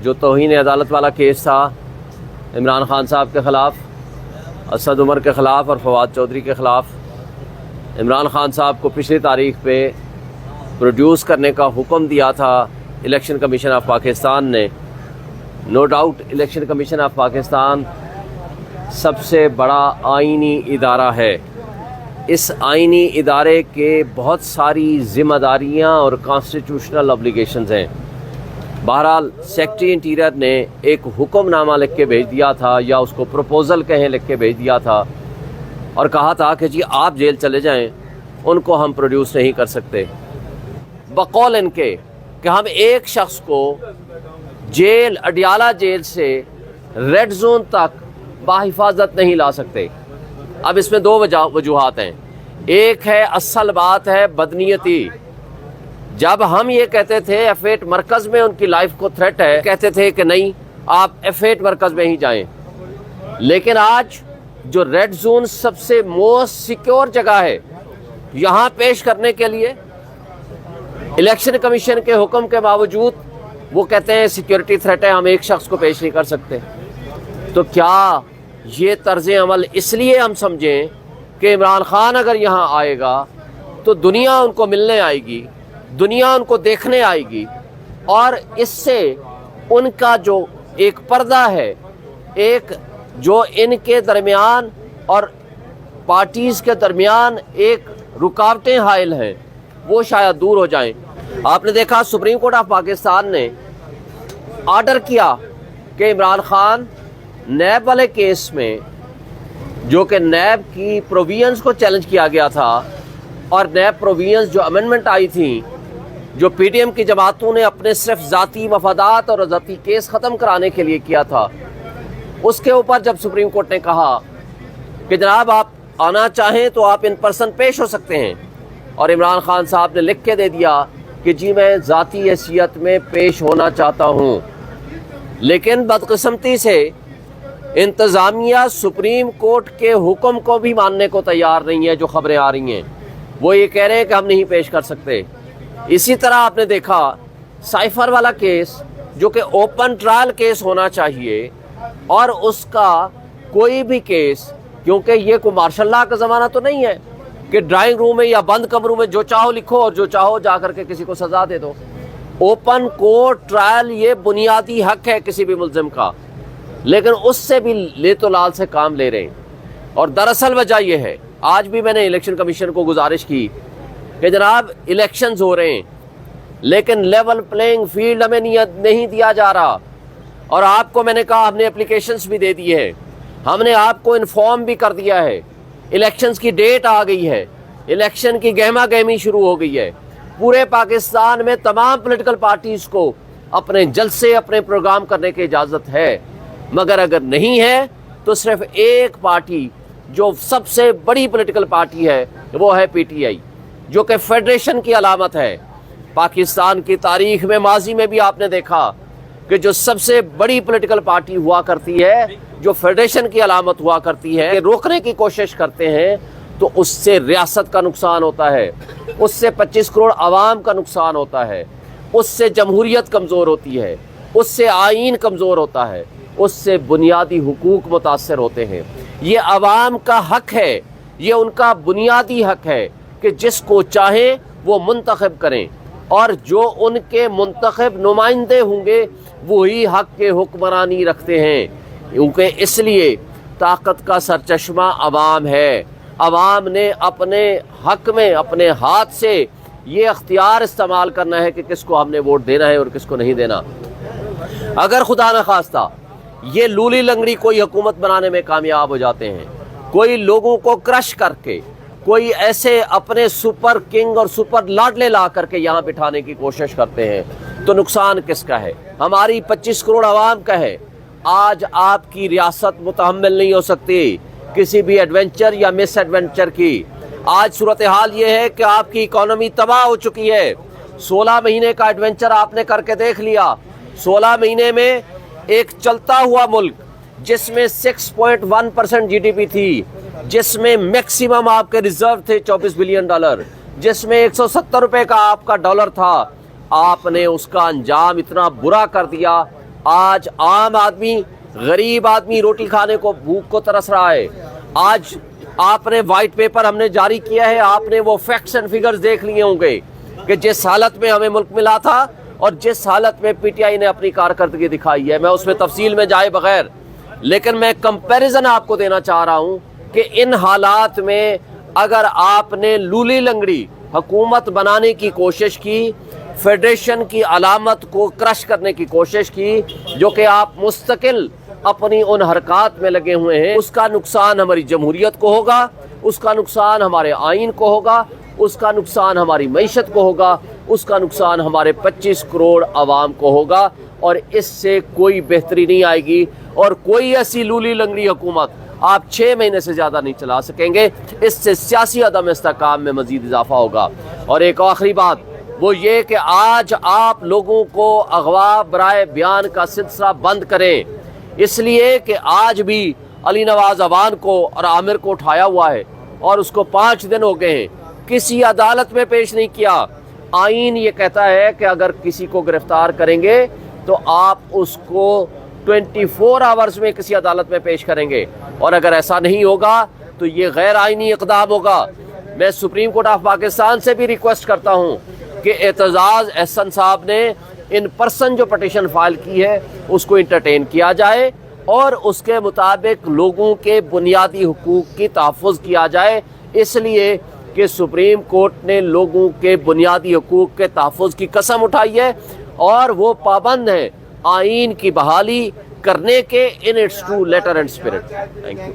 जो तौहीन अदालत वाला केस था इमरान खान साहब के ख़िलाफ़, असद उमर के ख़िलाफ़ और फवाद चौधरी के ख़िलाफ़ इमरान खान साहब को पिछली तारीख पे प्रोड्यूस करने का हुक्म दिया था इलेक्शन कमीशन ऑफ पाकिस्तान ने। No doubt election commission of Pakistan सबसे बड़ा आइनी इदारा है। इस आइनी इदारे के बहुत सारी ज़िम्मेदारियां और कॉन्स्टिट्यूशनल ऑब्लिगेशंस हैं। बहरहाल सेक्रेटरी इंटीरियर ने एक हुक्मनामा लिख के भेज दिया था, या उसको प्रपोज़ल कहें, लिख के भेज दिया था और कहा था कि जी आप जेल चले जाएं, उनको हम प्रोड्यूस नहीं कर सकते। बकौल इनके कि हम एक शख्स को जेल, अडियाला जेल से रेड जोन तक बाहिफाजत नहीं ला सकते। अब इसमें दो वजूहात हैं। एक है, असल बात है बदनीयती। जब हम ये कहते थे F8 मरकज़ में उनकी लाइफ को थ्रेट है, कहते थे कि नहीं आप F8 मरकज़ में ही जाएं। लेकिन आज जो रेड जोन सबसे मोस्ट सिक्योर जगह है, यहाँ पेश करने के लिए इलेक्शन कमीशन के हुक्म के बावजूद वो कहते हैं सिक्योरिटी थ्रेट है, हम एक शख्स को पेश नहीं कर सकते। तो क्या ये तर्ज़ अमल इसलिए हम समझें कि इमरान खान अगर यहाँ आएगा तो दुनिया उनको मिलने आएगी, दुनिया उनको देखने आएगी, और इससे उनका जो एक पर्दा है, एक जो इनके दरमियान और पार्टीज़ के दरमियान एक रुकावटें हायल हैं, वो शायद दूर हो जाएं। आपने देखा सुप्रीम कोर्ट ऑफ पाकिस्तान ने ऑर्डर किया कि इमरान खान नैब वाले केस में, जो कि नैब की प्रोविजंस को चैलेंज किया गया था, और नैब प्रोविजंस जो अमेंडमेंट आई थी, जो पीडीएम की जमातों ने अपने सिर्फ ज़ाती मफादात और ज़ाती केस ख़त्म कराने के लिए किया था, उसके ऊपर जब सुप्रीम कोर्ट ने कहा कि जनाब आप आना चाहें तो आप इन पर्सन पेश हो सकते हैं, और इमरान खान साहब ने लिख के दे दिया कि जी मैं ज़ाती हैसियत में पेश होना चाहता हूँ। लेकिन बदकिस्मती से इंतज़ामिया सुप्रीम कोर्ट के हुक्म को भी मानने को तैयार नहीं है। जो खबरें आ रही हैं वो ये कह रहे हैं कि हम नहीं पेश कर सकते। इसी तरह आपने देखा साइफर वाला केस, जो कि ओपन ट्रायल केस होना चाहिए, और उसका कोई भी केस, क्योंकि ये कोई मार्शल लॉ का ज़माना तो नहीं है कि ड्राइंग रूम में या बंद कमरों में जो चाहो लिखो और जो चाहो जा करके किसी को सज़ा दे दो। ओपन कोर्ट ट्रायल ये बुनियादी हक है किसी भी मुल्ज़िम का, लेकिन उससे भी ले तो लाल से काम ले रहे हैं। और दरअसल वजह यह है, आज भी मैंने इलेक्शन कमीशन को गुजारिश की कि जनाब इलेक्शंस हो रहे हैं, लेकिन लेवल प्लेइंग फील्ड हमें नहीं दिया जा रहा। और आपको मैंने कहा हमने एप्लीकेशंस भी दे दी है, हमने आपको इन्फॉर्म भी कर दिया है, इलेक्शंस की डेट आ गई है, इलेक्शन की गहमा गहमी शुरू हो गई है। पूरे पाकिस्तान में तमाम पॉलिटिकल पार्टीज़ को अपने जलसे, अपने प्रोग्राम करने की इजाज़त है, मगर अगर नहीं है तो सिर्फ एक पार्टी जो सबसे बड़ी पॉलिटिकल पार्टी है वो है PTI, जो कि फेडरेशन की अलामत है। पाकिस्तान की तारीख में माजी में भी आपने देखा कि जो सबसे बड़ी पॉलिटिकल पार्टी हुआ करती है, जो फेडरेशन की अलामत हुआ करती है, रोकने की कोशिश करते हैं तो उससे रियासत का नुकसान होता है, उससे 25 करोड़ आवाम का नुकसान होता है, उससे जमहूरियत कमज़ोर होती है, उससे आईन कमज़ोर होता है, उससे बुनियादी हुकूक मुतासर होते हैं। ये आवाम का हक है, ये उनका बुनियादी हक है कि जिसको चाहें वो मुंतखब करें, और जो उनके मुंतखब नुमाइंदे होंगे वही हक के हुक्मरानी रखते हैं, क्योंकि इसलिए ताकत का सरचश्मा आवाम है। आवाम ने अपने हक में अपने हाथ से ये अख्तियार इस्तेमाल करना है कि किसको हमने वोट देना है और किसको नहीं देना। अगर खुदा न खास्ता ये लूली लंगड़ी कोई हुकूमत बनाने में कामयाब हो जाते हैं, कोई लोगों को क्रश करके, कोई ऐसे अपने सुपर किंग और सुपर लाडले ला करके यहाँ बिठाने की कोशिश करते हैं, तो नुकसान किसका है? हमारी 25 करोड़ आवाम का है। आज आपकी रियासत मुतहम्मिल नहीं हो सकती किसी भी एडवेंचर या मिस एडवेंचर की। आज सूरत हाल ये है कि आपकी इकोनॉमी तबाह हो चुकी है। 16 महीने का एडवेंचर आपने करके देख लिया। 16 महीने में एक चलता हुआ मुल्क जिसमें 6.1% GDP थी, जिसमें मैक्सिमम आपके रिजर्व थे $24 बिलियन, जिसमें 170 रुपए का आपका डॉलर था, आपने उसका अंजाम इतना बुरा कर दिया آج عام آدمی، غریب آدمی روٹی کھانے کو بھوک کو ترس رہا ہے۔ آج آپ نے وائٹ پیپر ہم نے جاری کیا ہے، آپ نے وہ فیکٹس اینڈ فگرز دیکھ لیے ہوں گے کہ جس حالت میں ہمیں ملک ملا تھا اور جس حالت میں پی ٹی آئی نے اپنی کارکردگی دکھائی ہے۔ میں اس میں تفصیل میں جائے بغیر، لیکن میں کمپیریزن آپ کو دینا چاہ رہا ہوں کہ ان حالات میں اگر آپ نے لولی لنگڑی حکومت بنانے کی کوشش کی، فیڈریشن کی علامت کو کرش کرنے کی کوشش کی، جو کہ آپ مستقل اپنی ان حرکات میں لگے ہوئے ہیں، اس کا نقصان ہماری جمہوریت کو ہوگا، اس کا نقصان ہمارے آئین کو ہوگا، اس کا نقصان ہماری معیشت کو ہوگا، اس کا نقصان ہمارے 25 کروڑ عوام کو ہوگا، اور اس سے کوئی بہتری نہیں آئے گی، اور کوئی ایسی لولی لنگڑی حکومت آپ 6 مہینے سے زیادہ نہیں چلا سکیں گے۔ اس سے سیاسی عدم استحکام میں مزید اضافہ ہوگا۔ اور ایک آخری بات وہ یہ کہ آج آپ لوگوں کو اغوا برائے بیان کا سلسلہ بند کریں، اس لیے کہ آج بھی علی نواز اوان کو اور عامر کو اٹھایا ہوا ہے اور اس کو 5 دن ہو گئے ہیں، کسی عدالت میں پیش نہیں کیا۔ آئین یہ کہتا ہے کہ اگر کسی کو گرفتار کریں گے تو آپ اس کو 24 آورز میں کسی عدالت میں پیش کریں گے، اور اگر ایسا نہیں ہوگا تو یہ غیر آئینی اقدام ہوگا۔ میں سپریم کورٹ آف پاکستان سے بھی ریکویسٹ کرتا ہوں کہ اعتزاز احسن صاحب نے ان پرسن جو پٹیشن فائل کی ہے اس کو انٹرٹین کیا جائے، اور اس کے مطابق لوگوں کے بنیادی حقوق کی تحفظ کیا جائے، اس لیے کہ سپریم کورٹ نے لوگوں کے بنیادی حقوق کے تحفظ کی قسم اٹھائی ہے، اور وہ پابند ہے آئین کی بحالی کرنے کے in it's true letter and spirit. Thank you.